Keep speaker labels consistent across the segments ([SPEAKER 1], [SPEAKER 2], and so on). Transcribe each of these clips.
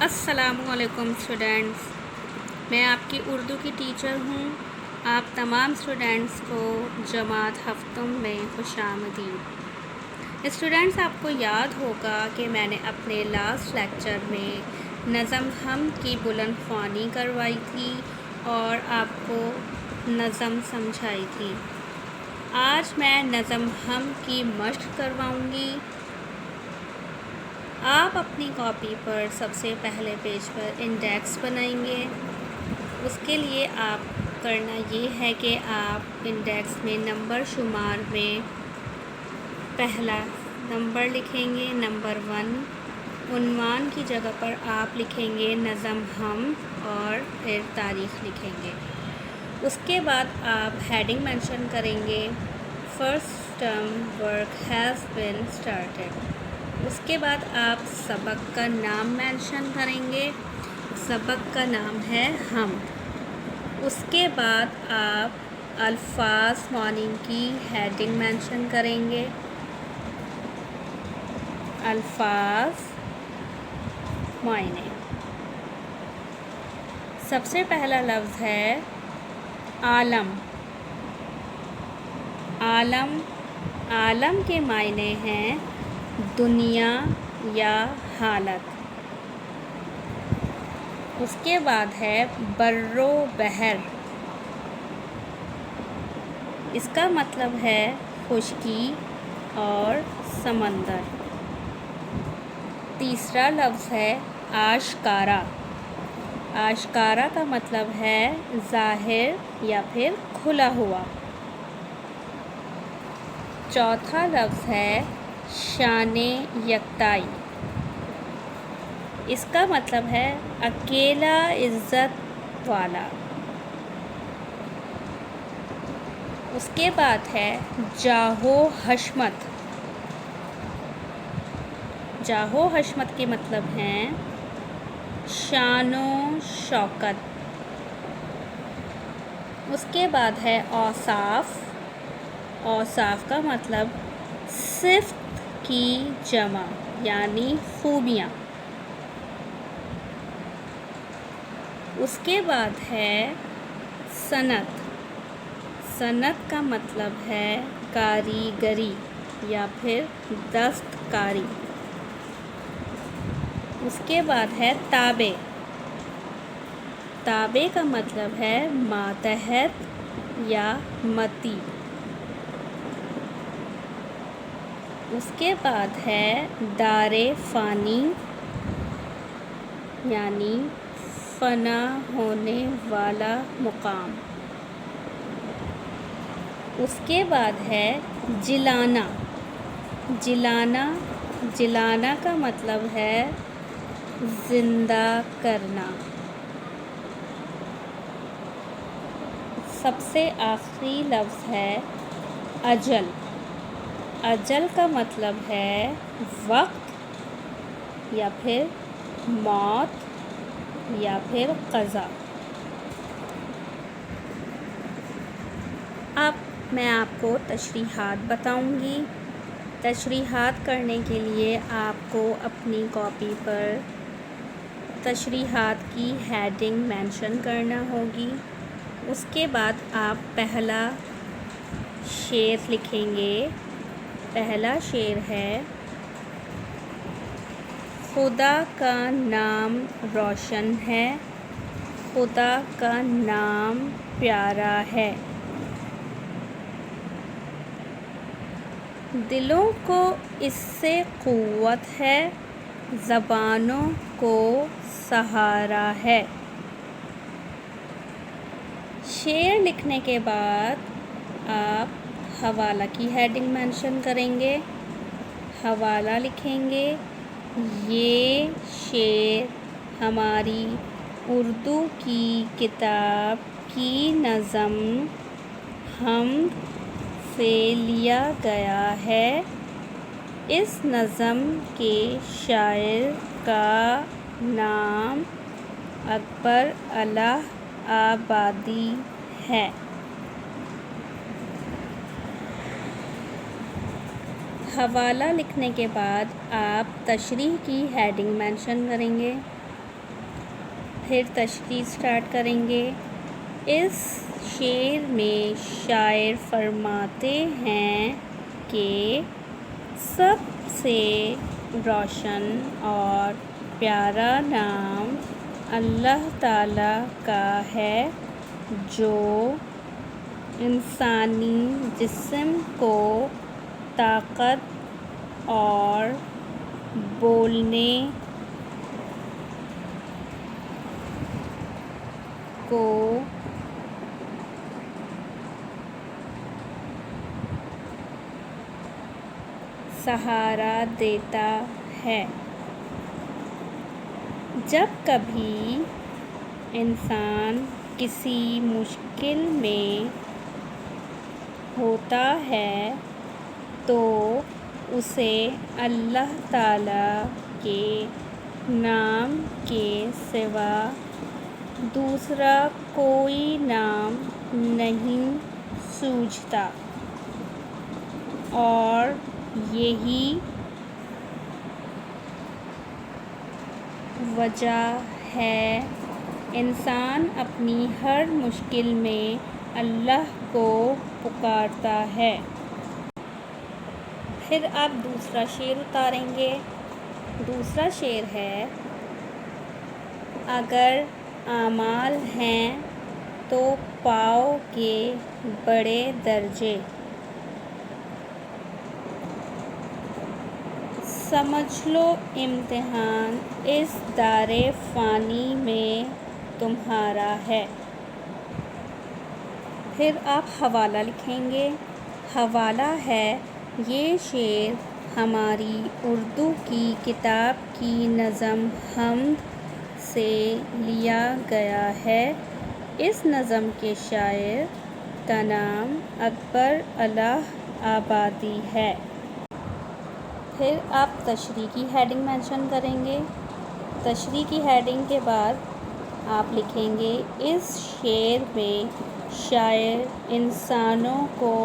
[SPEAKER 1] السلام علیکم اسٹوڈینٹس، میں آپ کی اردو کی ٹیچر ہوں۔ آپ تمام اسٹوڈینٹس کو جماعت ہفتم میں خوش آمدید۔ اسٹوڈینٹس، آپ کو یاد ہوگا کہ میں نے اپنے لاسٹ لیکچر میں نظم ہم کی بلند خوانی کروائی تھی اور آپ کو نظم سمجھائی تھی۔ آج میں نظم ہم کی مشق کرواؤں گی۔ آپ اپنی کاپی پر سب سے پہلے پیج پر انڈیکس بنائیں گے۔ اس کے لیے آپ کرنا یہ ہے کہ آپ انڈیکس میں نمبر شمار میں پہلا نمبر لکھیں گے، نمبر 1۔ عنوان کی جگہ پر آپ لکھیں گے نظم ہم اور پھر تاریخ لکھیں گے۔ اس کے بعد آپ ہیڈنگ مینشن کریں گے، first term work has been started. اس کے بعد آپ سبق کا نام مینشن کریں گے، سبق کا نام ہے ہم۔ اس کے بعد آپ الفاظ معنی کی ہیڈنگ مینشن کریں گے، الفاظ معنی۔ سب سے پہلا لفظ ہے عالم۔ عالم، عالم کے معنی ہیں دنیا یا حالت۔ اس کے بعد ہے بر و بحر۔ اس کا مطلب ہے خشکی اور سمندر۔ تیسرا لفظ ہے آشکارا۔ آشکارا کا مطلب ہے ظاہر یا پھر کھلا ہوا۔ چوتھا لفظ ہے شان یکتائی۔ اس کا مطلب ہے اکیلا عزت والا۔ اس کے بعد ہے جاہ و حشمت۔ جاہ و حشمت کے مطلب ہیں شان و شوکت۔ اس کے بعد ہے اوصاف۔ اوصاف کا مطلب صفت کی جمع یعنی خوبیاں۔ اس کے بعد ہے صنعت۔ صنعت کا مطلب ہے کاریگری یا پھر دستکاری۔ اس کے بعد ہے تابع۔ تابع کا مطلب ہے ماتحت یا متی۔ اس کے بعد ہے دار فانی یعنی فنا ہونے والا مقام۔ اس کے بعد ہے جلانا۔ جلانا، جلانا کا مطلب ہے زندہ کرنا۔ سب سے آخری لفظ ہے اجل۔ اجل کا مطلب ہے وقت یا پھر موت یا پھر قضا۔ اب میں آپ کو تشریحات بتاؤں گی۔ تشریحات کرنے کے لیے آپ کو اپنی کاپی پر تشریحات کی ہیڈنگ مینشن کرنا ہوگی۔ اس کے بعد آپ پہلا شعر لکھیں گے۔ پہلا شعر ہے خدا کا نام روشن ہے، خدا کا نام پیارا ہے، دلوں کو اس سے قوت ہے، زبانوں کو سہارا ہے۔ شعر لکھنے کے بعد آپ حوالہ کی ہیڈنگ مینشن کریں گے، حوالہ لکھیں گے یہ شعر ہماری اردو کی کتاب کی نظم ہم سے لیا گیا ہے۔ اس نظم کے شاعر کا نام اکبر الہ آبادی ہے۔ حوالہ لکھنے کے بعد آپ تشریح کی ہیڈنگ مینشن کریں گے۔ پھر تشریح اسٹارٹ کریں گے۔ اس شعر میں شاعر فرماتے ہیں کہ سب سے روشن اور پیارا نام اللہ تعالیٰ کا ہے، جو انسانی جسم کو طاقت اور بولنے کو سہارا دیتا ہے۔ جب کبھی انسان کسی مشکل میں ہوتا ہے تو اسے اللہ تعالیٰ کے نام کے سوا دوسرا کوئی نام نہیں سوجھتا، اور یہی وجہ ہے انسان اپنی ہر مشکل میں اللہ کو پکارتا ہے۔ پھر آپ دوسرا شعر اتاریں گے۔ دوسرا شعر ہے: اگر اعمال ہیں تو پاؤ گے بڑے درجے، سمجھ لو امتحان اس دار فانی میں تمہارا ہے۔ پھر آپ حوالہ لکھیں گے۔ حوالہ ہے: یہ شعر ہماری اردو کی کتاب کی نظم حمد سے لیا گیا ہے۔ اس نظم کے شاعر کا نام اکبر الہ آبادی ہے۔ پھر آپ تشریح کی ہیڈنگ مینشن کریں گے۔ تشریح کی ہیڈنگ کے بعد آپ لکھیں گے: اس شعر میں شاعر انسانوں کو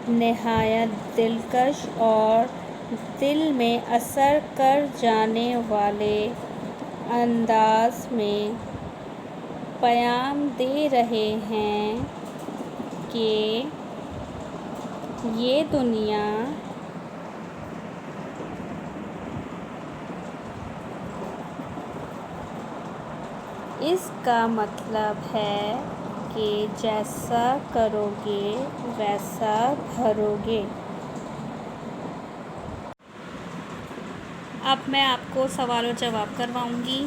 [SPEAKER 1] نہایت دلکش اور دل میں اثر کر جانے والے انداز میں پیام دے رہے ہیں کہ یہ دنیا اس کا مطلب ہے کہ جیسا کرو گے ویسا بھرو گے۔ اب میں آپ کو سوال و جواب کرواؤں گی۔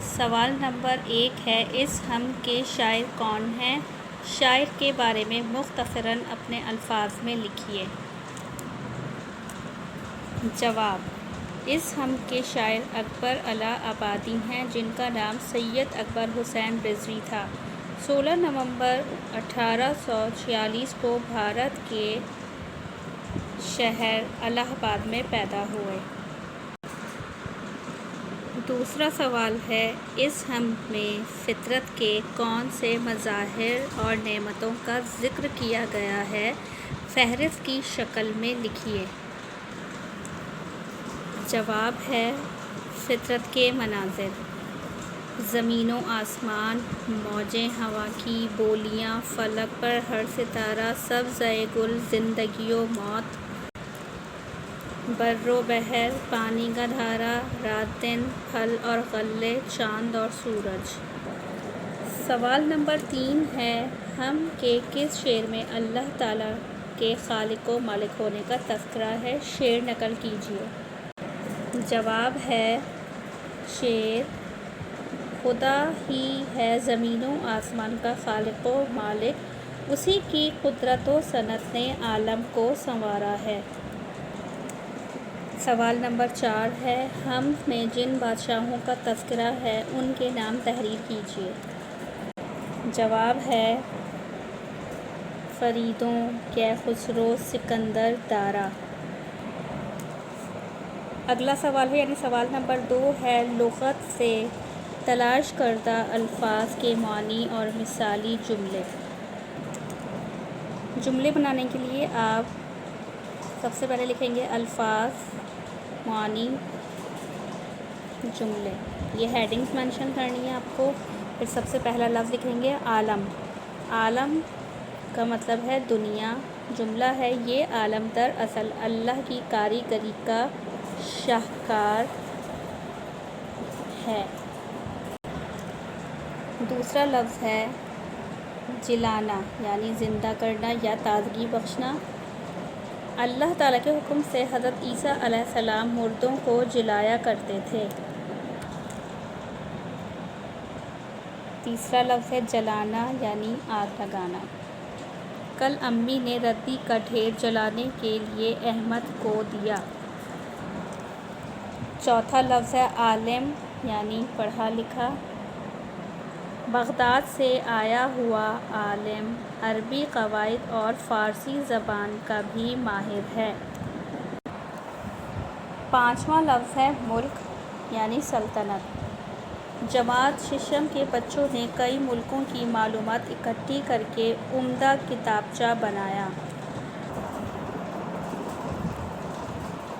[SPEAKER 1] سوال نمبر 1 ہے: اس حمد کے شاعر کون ہیں؟ شاعر کے بارے میں مختصراً اپنے الفاظ میں لکھیے۔ جواب: اس حمد کے شاعر اکبر الہ آبادی ہیں، جن کا نام سید اکبر حسین رضوی تھا۔ 16 نومبر 1846 کو بھارت کے شہر الہ آباد میں پیدا ہوئے۔ دوسرا سوال ہے: اس حمد میں فطرت کے کون سے مظاہر اور نعمتوں کا ذکر کیا گیا ہے؟ فہرست کی شکل میں لکھیے۔ جواب ہے: فطرت کے مناظر، زمین و آسمان، موجیں ہوا کی، بولیاں، فلک پر ہر ستارہ، سبزۂ گل، زندگی و موت، بر و بحر، پانی کا دھارا، رات دن، پھل اور غلے، چاند اور سورج۔ سوال نمبر 3 ہے: حمد کے کس شعر میں اللہ تعالیٰ کے خالق و مالک ہونے کا تذکرہ ہے؟ شعر نقل کیجیے۔ جواب ہے: شعر: خدا ہی ہے زمین و آسمان کا خالق و مالک، اسی کی قدرت و صنعت نے عالم کو سنوارا ہے۔ سوال نمبر 4 ہے: حمد میں جن بادشاہوں کا تذکرہ ہے ان کے نام تحریر کیجیے۔ جواب ہے: فریدوں، کیخسرو، سکندر، دارا۔ اگلا سوال ہے یعنی سوال نمبر 2 ہے: لغت سے تلاش کردہ الفاظ کے معنی اور مثالی جملے۔ جملے بنانے کے لیے آپ سب سے پہلے لکھیں گے الفاظ، معنی، جملے۔ یہ ہیڈنگز مینشن کرنی ہے آپ کو۔ پھر سب سے پہلا لفظ لکھیں گے عالم۔ عالم کا مطلب ہے دنیا۔ جملہ ہے یہ عالم دراصل اللہ کی کاریگری کا شاہکار ہے۔ دوسرا لفظ ہے جلانا، یعنی زندہ کرنا یا تازگی بخشنا۔ اللہ تعالیٰ کے حکم سے حضرت عیسیٰ علیہ السلام مردوں کو جلایا کرتے تھے۔ تیسرا لفظ ہے جلانا، یعنی آگ لگانا۔ کل امی نے ردی کا ڈھیر جلانے کے لیے احمد کو دیا۔ چوتھا لفظ ہے عالم، یعنی پڑھا لکھا۔ بغداد سے آیا ہوا عالم عربی قواعد اور فارسی زبان کا بھی ماہر ہے۔ پانچواں لفظ ہے ملک، یعنی سلطنت۔ جماعت ششم کے بچوں نے کئی ملکوں کی معلومات اکٹھی کر کے عمدہ کتابچہ بنایا۔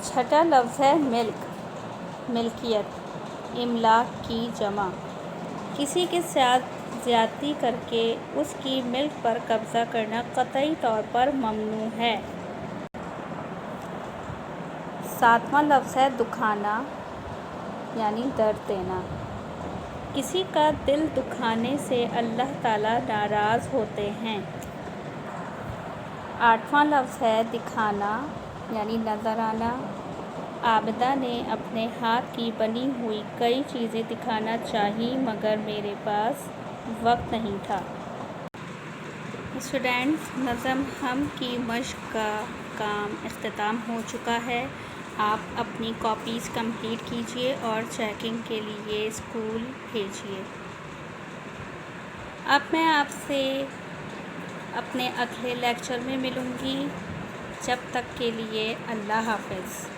[SPEAKER 1] چھٹا لفظ ہے ملک، ملکیت، املاک کی جمع۔ کسی کے ساتھ زیادتی کر کے اس کی ملک پر قبضہ کرنا قطعی طور پر ممنوع ہے۔ ساتواں لفظ ہے دکھانا، یعنی درد دینا۔ کسی کا دل دکھانے سے اللہ تعالیٰ ناراض ہوتے ہیں۔ آٹھواں لفظ ہے دکھانا، یعنی نظر آنا۔ عابدہ نے اپنے ہاتھ کی بنی ہوئی کئی چیزیں دکھانا چاہی مگر میرے پاس وقت نہیں تھا۔ اسٹوڈینٹس، نظم ہم کی مشق کا کام اختتام ہو چکا ہے۔ آپ اپنی کاپیز کمپلیٹ کیجیے اور چیکنگ کے لیے اسکول بھیجیے۔ اب میں آپ سے اپنے اگلے لیکچر میں ملوں گی۔ جب تک کے لیے اللہ حافظ۔